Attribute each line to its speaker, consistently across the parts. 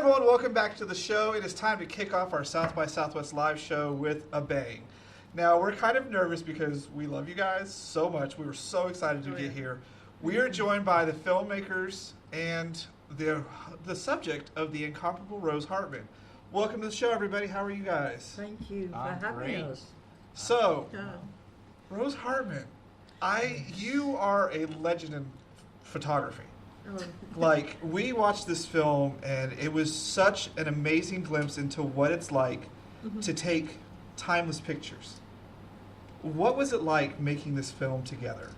Speaker 1: everyone, welcome back to the show. It is time to kick off our South by Southwest live show with a bang. Now, we're kind of nervous because we love you guys so much. We were so excited to get here. We are joined by the filmmakers and the subject of the Incomparable Rose Hartman. Welcome to the show, everybody. How are you guys?
Speaker 2: Thank you for having us.
Speaker 1: So, Rose Hartman, you are a legend in photography. Like, we watched this film, and it was such an amazing glimpse into what it's like to take timeless pictures. What was it like making this film together?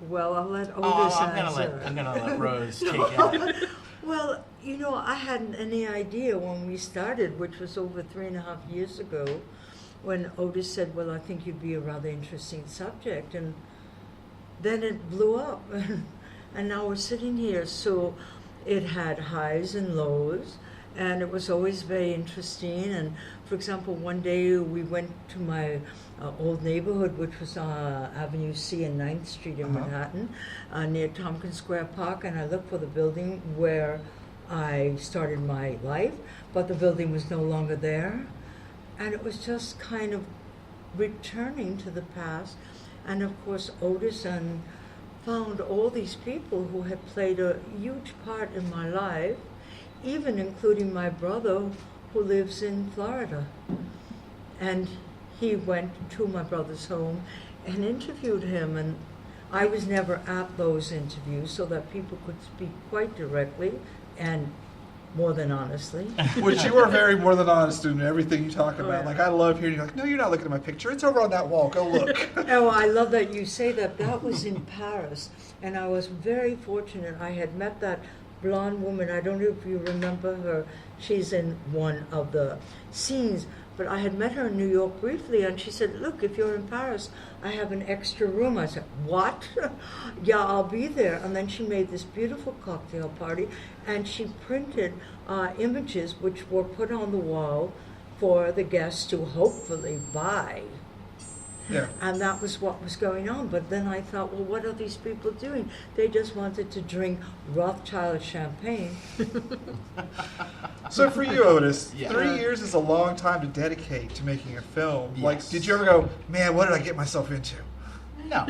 Speaker 2: Well, I'll let Otis answer.
Speaker 3: I'm gonna let Rose take it.
Speaker 2: Well, you know, I hadn't any idea when we started, which was over 3.5 years ago, when Otis said, well, I think you'd be a rather interesting subject. And then it blew up. And now we're sitting here. So it had highs and lows. And it was always very interesting. And, for example, one day we went to my old neighborhood, which was Avenue C and 9th Street in Manhattan, near Tompkins Square Park, and I looked for the building where I started my life, but the building was no longer there. And it was just kind of returning to the past. And, of course, Otis and found all these people who had played a huge part in my life, even including my brother who lives in Florida. And he went to my brother's home and interviewed him, and I was never at those interviews so that people could speak quite directly and more than honestly.
Speaker 1: Which you are very more than honest in everything you talk about. Like, I love hearing you like, no, you're not looking at my picture. It's over on that wall. Go look.
Speaker 2: Oh, I love that you say that. That was in Paris, and I was very fortunate. I had met that blonde woman. I don't know if you remember her. She's in one of the scenes. But I had met her in New York briefly, and she said, look, if you're in Paris, I have an extra room. I said, what? Yeah, I'll be there. And then she made this beautiful cocktail party, and she printed images which were put on the wall for the guests to hopefully buy.
Speaker 1: Yeah.
Speaker 2: And that was what was going on. But then I thought, well, what are these people doing? They just wanted to drink Rothschild champagne.
Speaker 1: So for you, Otis, 3 years is a long time to dedicate to making a film.
Speaker 3: Yes.
Speaker 1: Like, did you ever go, man, what did I get myself into?
Speaker 3: No,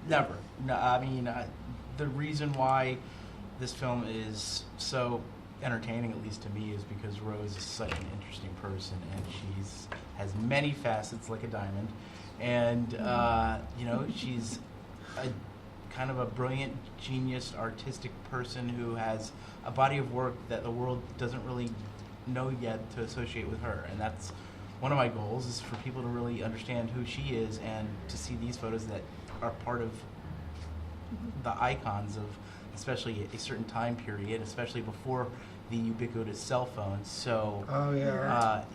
Speaker 3: never. No, I mean, the reason why this film is so entertaining, at least to me, is because Rose is such an interesting person, and she's has many facets like a diamond, and you know, she's a kind of a brilliant, genius, artistic person who has a body of work that the world doesn't really know yet to associate with her, and that's one of my goals, is for people to really understand who she is and to see these photos that are part of the icons of especially a certain time period, especially before the ubiquitous cell phones. So,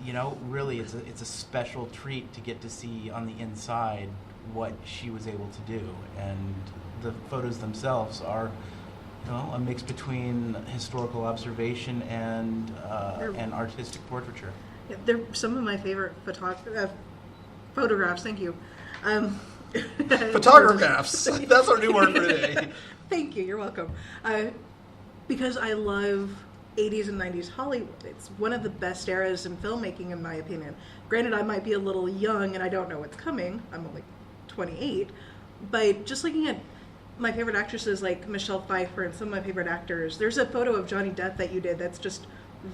Speaker 3: you know, really, it's a special treat to get to see on the inside what she was able to do, and the photos themselves are, you know, a mix between historical observation and artistic portraiture.
Speaker 4: Yeah, they're some of my favorite photographs. Thank you.
Speaker 1: Photographs. That's our new word for today.
Speaker 4: Thank you. You're welcome. Because I love 80s and 90s Hollywood. It's one of the best eras in filmmaking, in my opinion. Granted, I might be a little young and I don't know what's coming. I'm only 28. But just looking at my favorite actresses like Michelle Pfeiffer and some of my favorite actors, there's a photo of Johnny Depp that you did that's just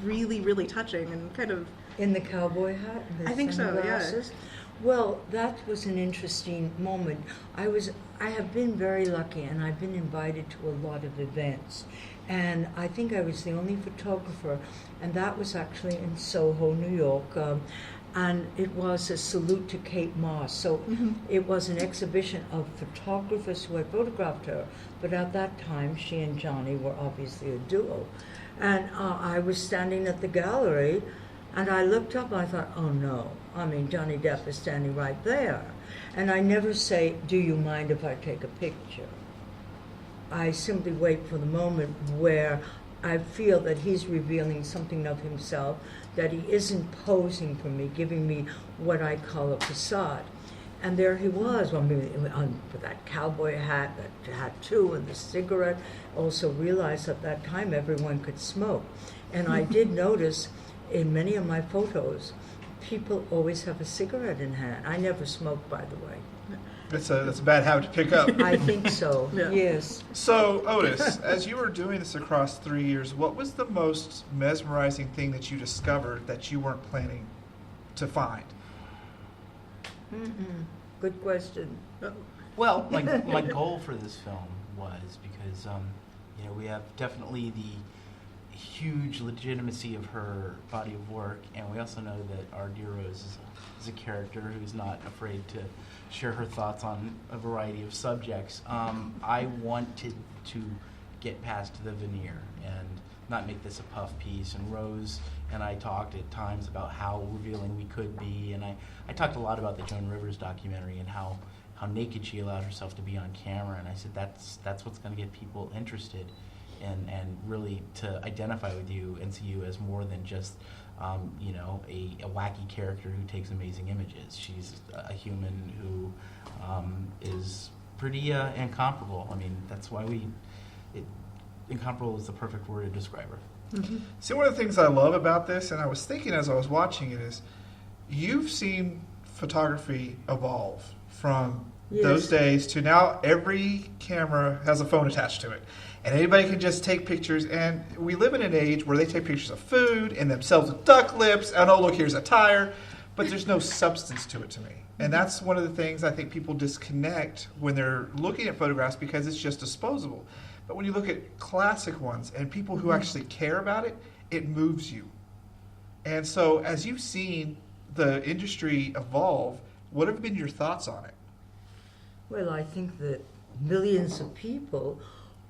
Speaker 4: really, really touching and kind of...
Speaker 2: In the cowboy hat?
Speaker 4: I think so, yeah.
Speaker 2: Well, that was an interesting moment. I have been very lucky, and I've been invited to a lot of events. And I think I was the only photographer, and that was actually in Soho, New York. And it was a salute to Kate Moss. So it was an exhibition of photographers who had photographed her. But at that time, she and Johnny were obviously a duo. And I was standing at the gallery, and I looked up, and I thought, oh no. I mean, Johnny Depp is standing right there. And I never say, do you mind if I take a picture? I simply wait for the moment where I feel that he's revealing something of himself, that he isn't posing for me, giving me what I call a facade. And there he was, with that cowboy hat, that tattoo, and the cigarette. Also realized at that time everyone could smoke. And I did notice in many of my photos, people always have a cigarette in hand. I never smoke, by the way.
Speaker 1: That's a bad habit to pick up.
Speaker 2: I think so,
Speaker 4: Yeah.
Speaker 2: yes.
Speaker 1: So, Otis, as you were doing this across 3 years, what was the most mesmerizing thing that you discovered that you weren't planning to find?
Speaker 2: Good question.
Speaker 3: Well, my goal for this film was because, we have definitely the huge legitimacy of her body of work, and we also know that our dear Rose is a character who's not afraid to share her thoughts on a variety of subjects. I wanted to get past the veneer and not make this a puff piece, and Rose and I talked at times about how revealing we could be, and I talked a lot about the Joan Rivers documentary and how naked she allowed herself to be on camera, and I said that's what's going to get people interested and really to identify with you and see you as more than just a wacky character who takes amazing images. She's a human who is pretty incomparable. I mean, that's why incomparable is the perfect word to describe her.
Speaker 1: Mm-hmm. See, one of the things I love about this, and I was thinking as I was watching it, is you've seen photography evolve from those days to now every camera has a phone attached to it. And anybody can just take pictures, and we live in an age where they take pictures of food and themselves with duck lips, and oh, look, here's a tire, but there's no substance to it to me. And that's one of the things I think people disconnect when they're looking at photographs because it's just disposable. But when you look at classic ones and people who actually care about it, it moves you. And so as you've seen the industry evolve, what have been your thoughts on it?
Speaker 2: Well, I think that millions of people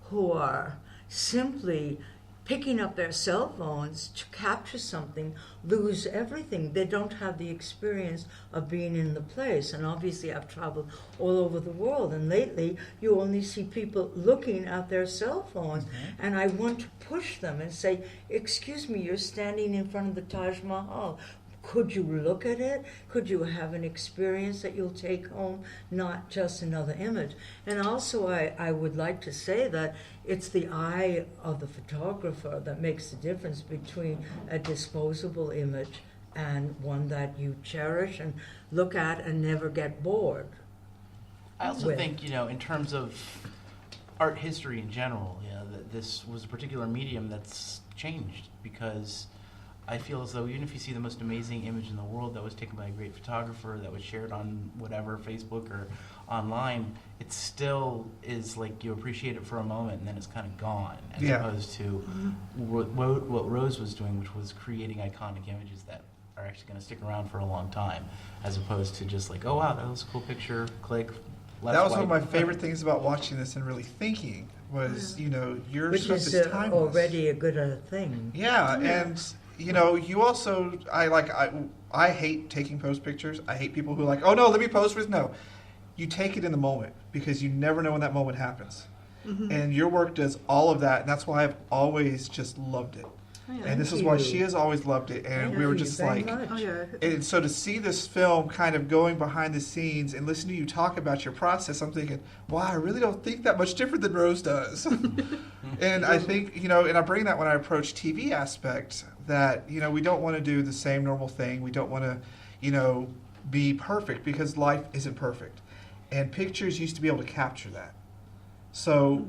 Speaker 2: who are simply picking up their cell phones to capture something lose everything. They don't have the experience of being in the place. And obviously I've traveled all over the world, and lately you only see people looking at their cell phones. Mm-hmm. And I want to push them and say, excuse me, you're standing in front of the Taj Mahal. Could you look at it? Could you have an experience that you'll take home, not just another image? And also I would like to say that it's the eye of the photographer that makes the difference between a disposable image and one that you cherish and look at and never get bored.
Speaker 3: I also think, in terms of art history in general, that this was a particular medium that's changed, because I feel as though even if you see the most amazing image in the world that was taken by a great photographer, that was shared on whatever, Facebook or online, it still is like you appreciate it for a moment and then it's kind of gone, as opposed to what Rose was doing, which was creating iconic images that are actually going to stick around for a long time, as opposed to just like, oh wow, that was a cool picture, click, left,
Speaker 1: that was
Speaker 3: swipe.
Speaker 1: one of my favorite things about watching this and really thinking was, your
Speaker 2: which
Speaker 1: stuff
Speaker 2: is
Speaker 1: is timeless.
Speaker 2: already a good thing.
Speaker 1: Yeah, and you also, I hate taking pose pictures. I hate people who are like, oh no, let me pose for this. No, you take it in the moment because you never know when that moment happens. Mm-hmm. And your work does all of that, and that's why I've always just loved it. And this is why she has always loved it, and we were just like, and so to see this film kind of going behind the scenes and listen to you talk about your process, I'm thinking, wow, I really don't think that much different than Rose does. And I think, and I bring that when I approach TV aspect, that, we don't want to do the same normal thing. We don't want to, be perfect, because life isn't perfect. And pictures used to be able to capture that. So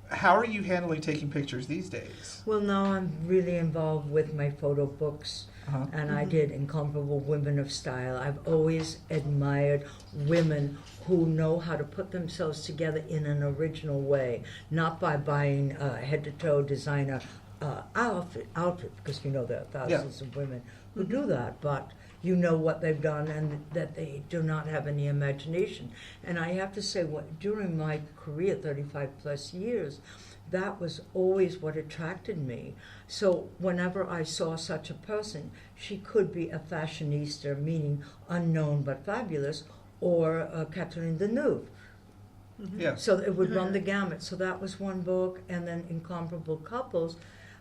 Speaker 1: how are you handling taking pictures these days?
Speaker 2: Well, now I'm really involved with my photo books, and I did Incomparable Women of Style. I've always admired women who know how to put themselves together in an original way, not by buying head-to-toe designer outfit, because there are thousands of women who do that, but what they've done and that they do not have any imagination. And I have to say, during my career, 35 plus years, that was always what attracted me. So whenever I saw such a person, she could be a fashionista, meaning unknown but fabulous, or Catherine Deneuve. Mm-hmm. Yeah. So it would run the gamut. So that was one book, and then Incomparable Couples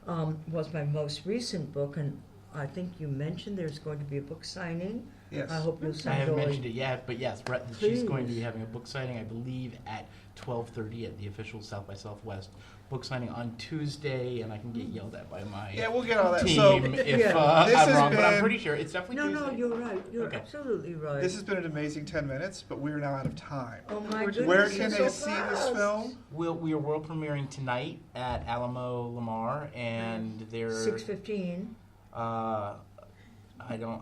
Speaker 2: was my most recent book, and I think you mentioned there's going to be a book signing.
Speaker 1: Yes.
Speaker 2: I hope you'll
Speaker 3: I
Speaker 2: sign
Speaker 3: haven't
Speaker 2: all.
Speaker 3: mentioned it yet, but yes, she's going to be
Speaker 2: Please.
Speaker 3: having a book signing, I believe, at 12:30 at the official South by Southwest book signing on Tuesday, and I can get yelled at by my
Speaker 1: Yeah, we'll get all that.
Speaker 3: team
Speaker 1: So
Speaker 3: if
Speaker 1: This
Speaker 3: I'm
Speaker 1: has
Speaker 3: wrong, but I'm
Speaker 1: been-
Speaker 3: pretty sure it's definitely
Speaker 2: No,
Speaker 3: Tuesday.
Speaker 2: no, you're right. You're
Speaker 3: Okay.
Speaker 2: absolutely right.
Speaker 1: this has been an amazing 10 minutes, but we're now out of time.
Speaker 2: Oh my goodness.
Speaker 1: Where
Speaker 2: it's
Speaker 1: can
Speaker 2: so
Speaker 1: they see this
Speaker 2: fast.
Speaker 1: film?
Speaker 3: We are world premiering tonight at Alamo Lamar, and they're
Speaker 2: 6:15.
Speaker 3: I don't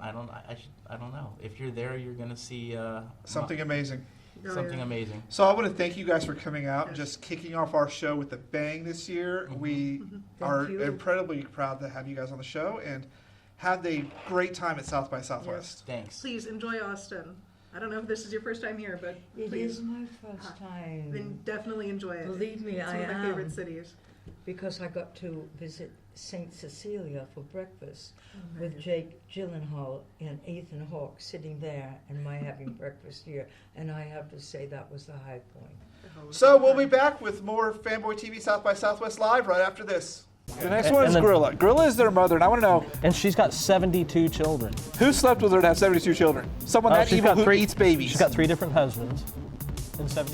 Speaker 3: know. If you're there, you're gonna see
Speaker 1: Something amazing.
Speaker 4: Oh,
Speaker 3: something
Speaker 4: yeah.
Speaker 3: amazing.
Speaker 1: So I want to thank you guys for coming out and just kicking off our show with a bang this year.
Speaker 3: Mhm.
Speaker 1: We
Speaker 2: Thank
Speaker 1: are
Speaker 2: you.
Speaker 1: incredibly proud to have you guys on the show and had a great time at South by Southwest.
Speaker 3: Thanks.
Speaker 4: Please enjoy Austin. I don't know if this is your first time here, but
Speaker 2: It
Speaker 4: please,
Speaker 2: is my first time.
Speaker 4: then definitely enjoy it.
Speaker 2: Believe me,
Speaker 4: it's
Speaker 2: I
Speaker 4: one of my
Speaker 2: am.
Speaker 4: favorite cities.
Speaker 2: Because I got to visit St. Cecilia for breakfast with Jake Gyllenhaal and Ethan Hawke sitting there and my having breakfast here. And I have to say that was the high point.
Speaker 1: So we'll be back with more Fanboy TV South by Southwest Live right after this. The next one is
Speaker 5: then-
Speaker 1: Gorilla. Gorilla is their mother, and I want to know
Speaker 5: And she's got 72 children.
Speaker 1: who slept with her to have 72 children. Someone that
Speaker 5: She's
Speaker 1: evil
Speaker 5: got
Speaker 1: who
Speaker 5: three-
Speaker 1: eats babies.
Speaker 5: She's got 3 different husbands and 72